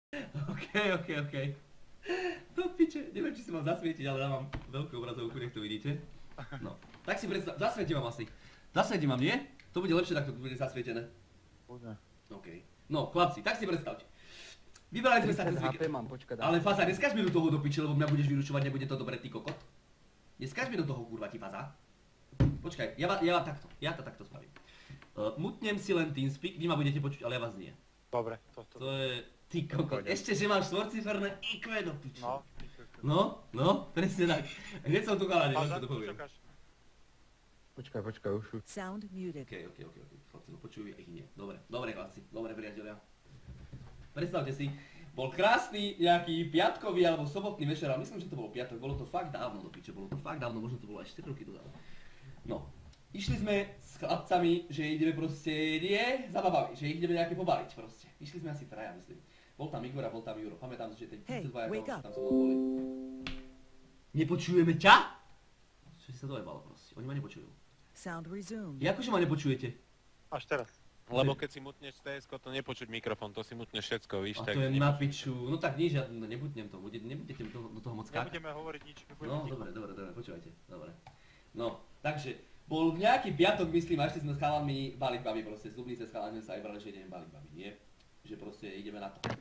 OK. Do piče, neviem, či si mám zasvietiť, ale dávam veľkú obrazovku, nech to vidíte. No, tak si predstav, zasvietím vám asi. Zasvietím vám, nie? To bude lepšie, tak to bude zasvietené. Bude. OK. No, chlapci, tak si predstavte. Vybrali sme sa cez víkend. Ale Faza, neskáž mi do toho do piče, lebo mňa budeš vyručovať, nebude to dobre, ty kokot. Neskáž mi do toho, kurva, ti Faza. Počkaj, ja to takto spravím. Mutnem si len TeamSpeak, vy ma budete počuť, ale ja vás nie. Dobre, to je, ty kokot, ešte, že máš štvorciferné IQ do piče. No, presne tak. Hneď som tu chalani, vám to poviem. Počkaj, už. Sound muted. OK. Chlapci ma počujú, ja ich nie. Dobre chlapci, dobre priatelia. Predstavte si, bol krásny nejaký piatkový alebo sobotný večer, ale myslím, že to bolo piatok, bolo to fakt dávno do piče, možno to bolo aj 4 roky dozadu. No, išli sme s chlapcami, že ideme proste, za babami, že ich ideme nejaké pobaliť proste. Išli sme asi traja, myslím. Bol tam Igor a bol tam Juro, pamätám si, že tí dvaja tam so mnou boli. Nepočujeme ťa? Čo si sa dojebalo proste, oni ma nepočujú. Sound resumed. Akože ma nepočujete? Až teraz. Lebo keď si mutneš TS-ko, to nepočuť mikrofón, to si mutneš všetko, víš, tak... A to je na piču, no tak nič, ja nebutnem to, nebudete do toho moc skákať. Nebudeme hovoriť nič, No, dobre, počúvajte, dobre. No, takže, bol nejaký piatok, myslím, a ešte sme s chalami baliť baby, proste z Lubnice s chalami sa aj brali, že ideme baliť baby, nie? Že proste ideme na to.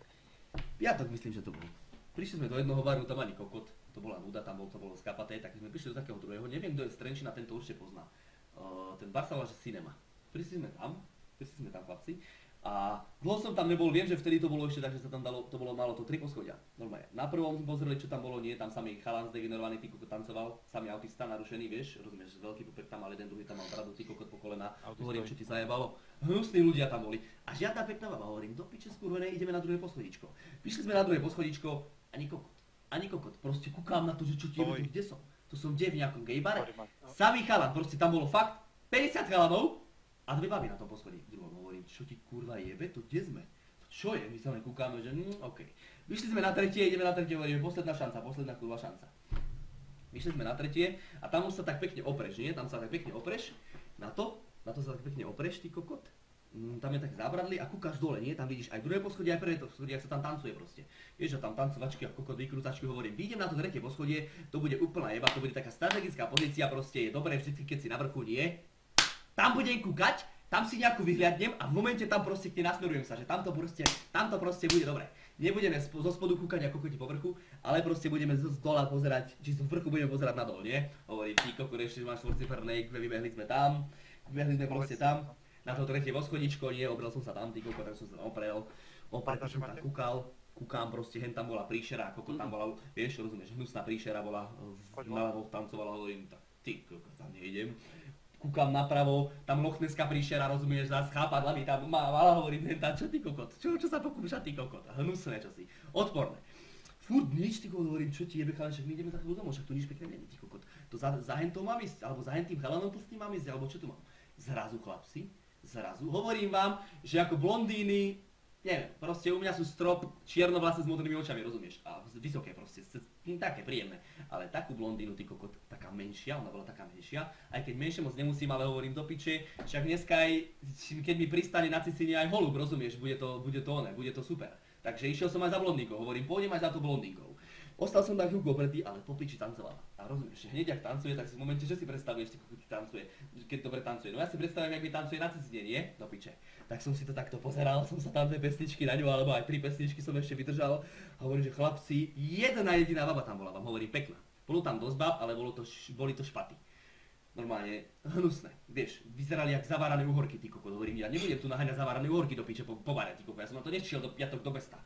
Piatok myslím, že to bol. Prišli sme do jednoho baru, tam ani kokot, to bola nuda, to bolo skapaté, tak sme prišli do takého druhého, neviem, kto je z Trenčína, tento určite pozná. Ten bar sa volá, že Cinema. Prišli sme tam chlapci a dlho som tam nebol, viem, že vtedy to bolo ešte tak, že sa tam dalo, to bolo malo to 3 poschodia, normálne. Na prvom sme pozreli, čo tam bolo, nie, tam samý chalan zdegenerovaný, ty kokot tancoval, samý autista narušený, vieš, rozumieš, veľký pupek tam mal jeden, druhý tam mal bradu, ty kokot po kolena, hovorím, čo ti zajebalo, hnusní ľudia tam boli. A žiadna pekná baba, hovorím, do piče skurvené, ideme na druhé poschodíčko. Vyšli sme na druhé poschodíčko, ani kokot, proste kúkam na to, že čo ti je, kde som? To som kde v nejakom gejbare, samý chalan, proste tam bolo fakt 50 chalanov. A dve baby na tom poschodí. Druhom hovorím, čo ti kurva jebe, to kde sme? To čo je? My sa len kúkame, že OK. Vyšli sme na tretie, ideme na tretie, hovoríme, posledná kurva šanca. Vyšli sme na tretie a tam už sa tak pekne opreš, nie? Tam sa tak pekne opreš, na to sa tak pekne opreš, ty kokot. Tam je tak zábradlí a kúkaš dole, nie? Tam vidíš aj druhé poschodie, aj prvé poschodie, ak sa tam tancuje proste. Vieš, že tam tancovačky a kokot, vykrútačky, hovorím, vyjdem na to tretie poschodie, to bude úplná jeba, to bude taká strategická pozícia, proste je dobré vždycky, keď si na vrchu, nie? Tam budem kúkať, tam si nejakú vyhliadnem a v momente tam proste k nej nasmerujem sa, že tamto proste bude dobre. Nebudeme zo spodu kúkať ako kokoti po vrchu, ale proste budeme z dola pozerať, či z vrchu budeme pozerať nadol, nie? Hovorím, ty kokot, ešte máš štvorciferné, vybehli sme proste tam, na to tretie voschodičko, nie, obrel som sa tam, ty kokot, tak som sa oprel, som tam kúkam proste, hen tam bola príšera, kokot tam bola, vieš, rozumieš, hnusná príšera bola, naľavo tancovala, hovorím, tak ty kokot, tam nejdem. Kúkam napravo, tam lochneská príšera, rozumieš, s chápadlami, tam mala hovorím, čo ty kokot, čo sa pokúša ty kokot, hnusné čosi, odporné. Furt nič, ty kokot, hovorím, čo ti jebe chalán, však my ideme za chvíľu domov, však tu nič pekné není, ty kokot. To za hentou mám ísť, alebo za hentým chalanom tlstým mám ísť, alebo čo tu mám. Zrazu chlapci, hovorím vám, že ako blondíny, neviem, proste u mňa sú strop čiernovlasé s modrými očami, rozumieš, a vysoké proste, také príjemné, ale takú blondínu, ty kokot, taká menšia, ona bola taká menšia, aj keď menšie moc nemusím, ale hovorím do piče, však dneska aj, keď mi pristane na Cicíne aj holub, rozumieš, bude to super, takže išiel som aj za blondínkou, hovorím, pôjdem aj za tú blondínkou. Ostal som tak chvíľku opretý, ale po piči tancovala. A rozumieš, že hneď ak tancuje, tak si v momente, že si predstavuješ, ako ti tancuje, keď dobre tancuje. No ja si predstavím, jak mi tancuje na Cicíne, nie? Do piče. Tak som si to takto pozeral, som sa tam 2 pesničky na ňu, alebo aj 3 pesničky som ešte vydržal. A hovorím, že chlapci, jedna jediná baba tam bola, vám hovorím, pekná. Bolo tam dosť bab, ale boli to špaty. Normálne, hnusné, vieš, vyzerali jak zavárané uhorky, ty kokot, hovorím, ja nebudem tu naháňať zavárané uhorky do piče po bare, ty kokot, ja som na to nešiel do piatok do mesta.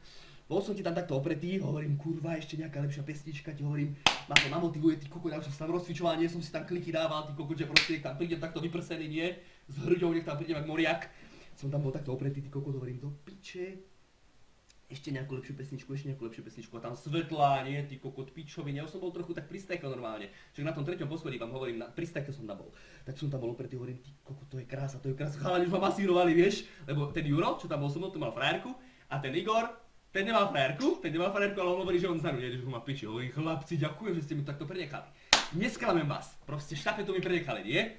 Bol som ti tam takto opretý, hovorím, kurva, ešte nejaká lepšia pesnička, ti hovorím, ma to namotivuje, ty kokot, ja už som sa tam rozcvičoval, nie som si tam kliky dával, ty kokot, že proste, nech tam prídem takto vyprsený, nie, s hrďou, nech tam prídem jak moriak. Som tam bol takto opretý, ty kokot, hovorím, do piče, ešte nejakú lepšiu pesničku a tam svetlá, nie, ty kokot, pičovine, ja som bol trochu tak pristekl normálne, však na tom 3. poschodí vám hovorím, pristekl som tam bol, tak som tam bol opretý, hovorím, ty kokot, to je krása, chalani už ma masírovali, vieš, lebo ten Juro, čo tam bol so mnou, to mal frajerku, a ten Igor, ten nemal frajerku, ale on hovorí, že on zanudie, že ho má piči, hovorím, chlapci, ďakujem, že ste mi takto prenechali, nesklamem vás, proste štafetu mi prenechali, nie?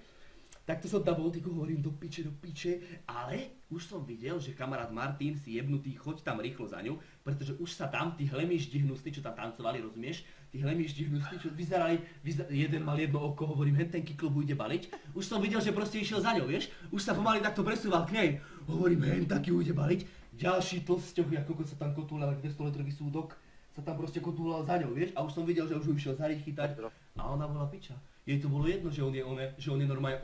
Takto som tam bol, tyko, hovorím do piče, ale už som videl, že kamarát Martin si jebnutý, choď tam rýchlo za ňu, pretože už sa tam tí hlemíždi hnusní, čo tam tancovali, rozumieš? Tí hlemíždi hnusní, čo vyzerali, jeden mal jedno oko, hovorím, hen ten kikl bude baliť. Už som videl, že proste išiel za ňou, vieš? Už sa pomaly takto presúval k nej. Hovorím, hen taký bude baliť. Ďalší tlsťoch, ako sa tam kotúľal, 200-litrový súdok, sa tam proste kotúľal za ňou, vieš? A už som videl, že už ju išiel zariť chytať. A ona bola piča. Jej to bolo jedno, že on je normálne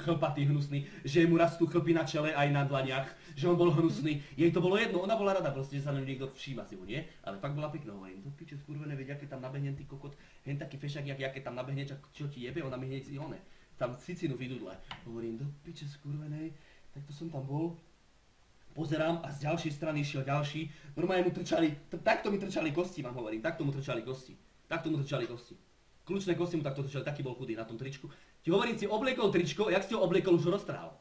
chlpatý, hnusný, že mu rastú chlpy na čele aj na dlaniach, že on bol hnusný. Jej to bolo jedno, ona bola rada proste, že sa na ňu niekto všíma si ho, nie? Ale fakt bola pekná, hovorím, to piče skurvené, veď aké tam nabehne ty kokot, hen taký fešak, jaké tam nabehne, čo ti jebe, ona mi hneď si one. Tam cicinu vydudle. Hovorím, do piče skurvenej, tak to som tam bol. Pozerám a z ďalšej strany išiel ďalší, normálne mu trčali, takto mi trčali kosti, vám hovorím, takto mu trčali kosti. Kľúčné kosti mu takto trčali, taký bol chudý na tom tričku. Ti hovorím, si obliekol tričko, jak si ho obliekol, už ho roztrhal.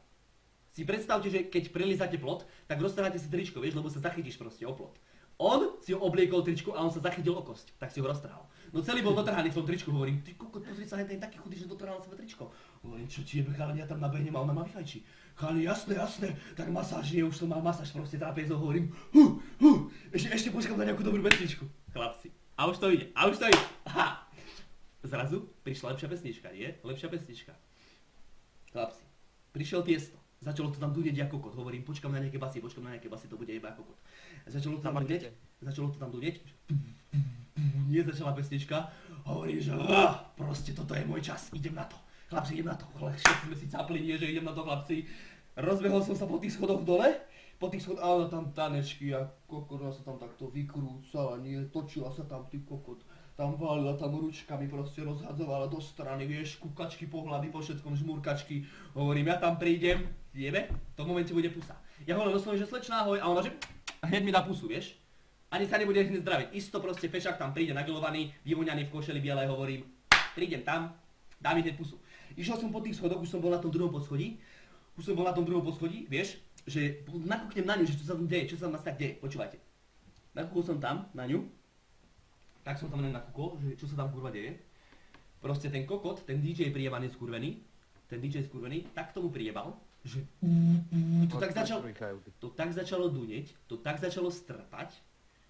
Si predstavte, že keď prelizáte plot, tak roztrháte si tričko, vieš, lebo sa zachytíš proste o plot. On si ho obliekol tričko a on sa zachytil o kosť, tak si ho roztrhal. No celý bol dotrhaný v tom tričku, hovorím, ty kokot, pozri sa, ten taký chudý, že dotrhal na sebe tričko. Hovorím, čo ti jebe, chalani, ja tam nabehnem a ona ma vyfajčí. Chalani, jasné, tak masáž nie, už som mal masáž, proste trapézou, hovorím, ešte počkám na nejakú dobrú pesničku. Chlapci, a už to ide, aha. Zrazu prišla lepšia pesnička, nie? Lepšia pesnička. Chlapci, prišiel Tiesto. Začalo to tam dunieť ako kokot. Hovorím, počkám na nejaké basy, to bude iba ako kokot. Začalo to tam dunieť. Nie začala pesnička. Hovorím, že proste toto je môj čas, idem na to. Chlapci, idem na to. Všetci sme si capli, nie, že idem na to, chlapci. Rozbehol som sa po tých schodoch dole. A ona tam tanečky a kokot, ona sa tam takto vykrúcala, nie, točila sa tam, ty kokot. Tam valila, tam ručkami proste rozhadzovala do strany, vieš, kukačky, pohľady, po všetkom, žmúrkačky. Hovorím, ja tam prídem, jebe, v tom momente bude pusa. Ja hovorím doslovne, že slečná ahoj, a ona že hneď mi dá pusu, vieš. Ani sa nebude hneď zdraviť. Isto proste fešák tam príde nagilovaný, vyvoňaný v košeli bielej, hovorím, prídem tam, dá mi hneď pusu. Išiel som po tých schodoch, už som bol na tom druhom poschodí, vieš, že nakúknem na ňu, že čo sa tam deje, čo sa tam tak deje, počúvajte. Nakúkol som tam na ňu. Tak som tam len nakúkol, že čo sa tam kurva deje. Proste ten kokot, ten DJ priebaný skurvený, tak tomu priebal, že to tak začalo dunieť, to tak začalo strpať,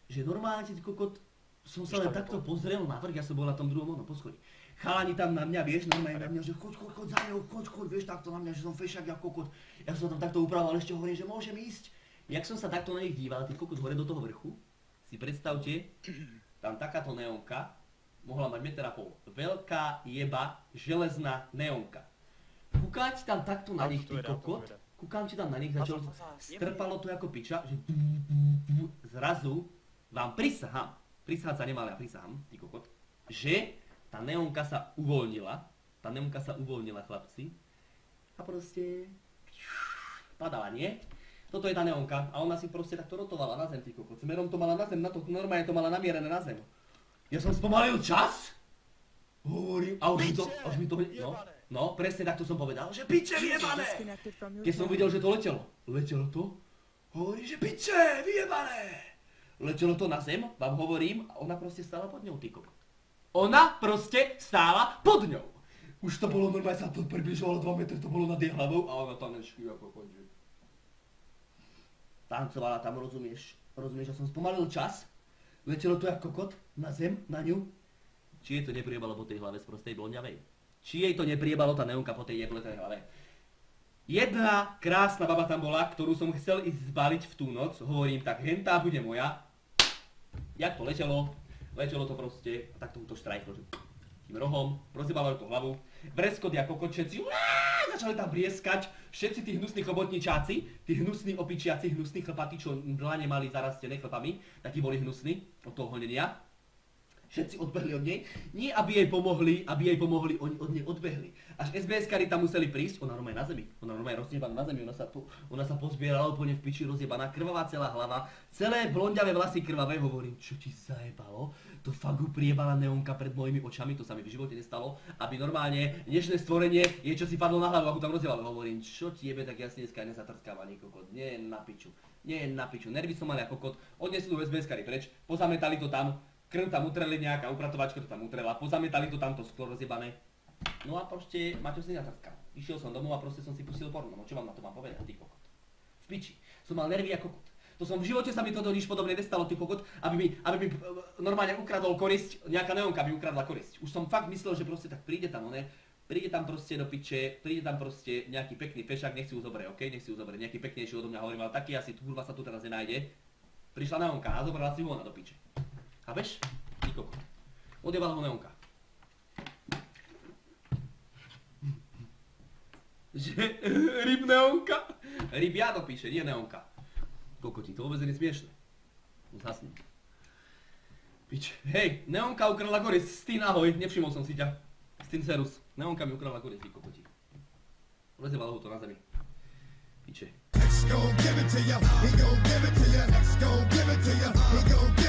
že normálne ten kokot som sa len takto pozrel na vrch, ja som bol na tom druhom poschodí. Chalani tam na mňa, vieš, normálne na mňa, že choď za ňou, choď, vieš, takto na mňa, že som fešák jak kokot. Ja som tam takto upravoval, ešte hovorím, že môžem ísť. Jak som sa takto na nich díval, ten kokot hore do toho vrchu, si predstavte, tam takáto neónka mohla mať 1,5 m. Veľká jeba, železná neónka. Kúkám ti tam takto na nich, ty kokot. Kúkam ti tam na nich, začalo strpalo to ako piča, že zrazu vám prisahám, prisahať sa nemal, ja prisahám, ty kokot, že tá neónka sa uvoľnila, chlapci, a proste padala, nie? Toto je tá neónka a ona si proste takto rotovala na zem, ty kokot. Smerom to mala na zem, normálne to mala namierené na zem. Ja som spomalil čas? Hovorím, a už mi to, no, presne takto som povedal, že piče vyjebané! Keď som videl, že to letelo to, hovorím, že piče vyjebané! Letelo to na zem, vám hovorím, a ona proste stála pod ňou, ty kokot. Ona proste stála pod ňou! Už to bolo normálne, sa to približovalo 2 metre, to bolo nad jej hlavou a ona tanečky ako chodí. Tancovala tam, rozumieš, že som spomalil čas, letelo to jak kokot, na zem, na ňu. Či jej to nepriebalo po tej hlave z prostej blondiavej? Či jej to nepriebalo tá neonka po tej jebletej hlave? Jedna krásna baba tam bola, ktorú som chcel ísť zbaliť v tú noc, hovorím, tak hentá bude moja. Jak to letelo to proste, tak to štrajchlo, že tým rohom, rozjebalo to hlavu, breskot ako kokotčeci, začali tam vrieskať, všetci tí hnusní chobotničáci, tí hnusní opičiaci, hnusní chlpatí, čo dlane mali zarastené chlpami, takí boli hnusní od toho honenia. Všetci odbehli od nej, nie aby jej pomohli, oni od nej odbehli. Až SBS-kari tam museli prísť, ona normálne na zemi, ona normálne rozjebaná na zemi, ona sa pozbierala úplne v piči, rozjebaná, krvavá celá hlava, celé blondiavé vlasy krvavé, hovorím, čo ti zajebalo? To fakt upriebala neonka pred mojimi očami, to sa mi v živote nestalo, aby normálne dnešné stvorenie je čo si padlo na hlavu, ako tam rozjebalo, hovorím, čo ti jebe, tak ja si dneska nezatrskám ani kokot, nie je na piču, nervy som mal ako kokot, odnesli do SBS-kari preč, pozametali to tam. Krv tam utreli nejaká upratovačka, to tam utrela, pozametali to tamto sklo rozjebané. No a proste Maťo si nezatrskal. išiel som domov a proste som si pustil porno, no čo vám na to mám povedať, ty kokot. V piči, som mal nervy ako kokot. To som v živote sa mi toto nič podobné nestalo, ty kokot, aby mi normálne ukradol korisť, nejaká neonka by ukradla korisť. Už som fakt myslel, že proste tak príde tam proste do piče, príde tam proste nejaký pekný fešák, nech si ju zoberie, okej, nech si ju zoberie, nejaký peknejší odo mňa, hovorím, ale taký asi kurva sa tu teraz nenájde. Prišla neonka a zobrala si ho ona do piče. Chápeš? Ty kokot. Odjebala ho neonka. Že ryb neonka? Ryb Jado píše, nie neonka. Kokoti, to vôbec nie je smiešné. Zasním. Pič. Hej, neonka ukradla korisť, Stín ahoj, nevšimol som si ťa. Stín serus. Neonka mi ukradla korisť, kokoti. Rozjebalo ho to na zemi. Piče. X gon' give it to ya, he gon' give it to ya, X gon' give it to ya, he gon'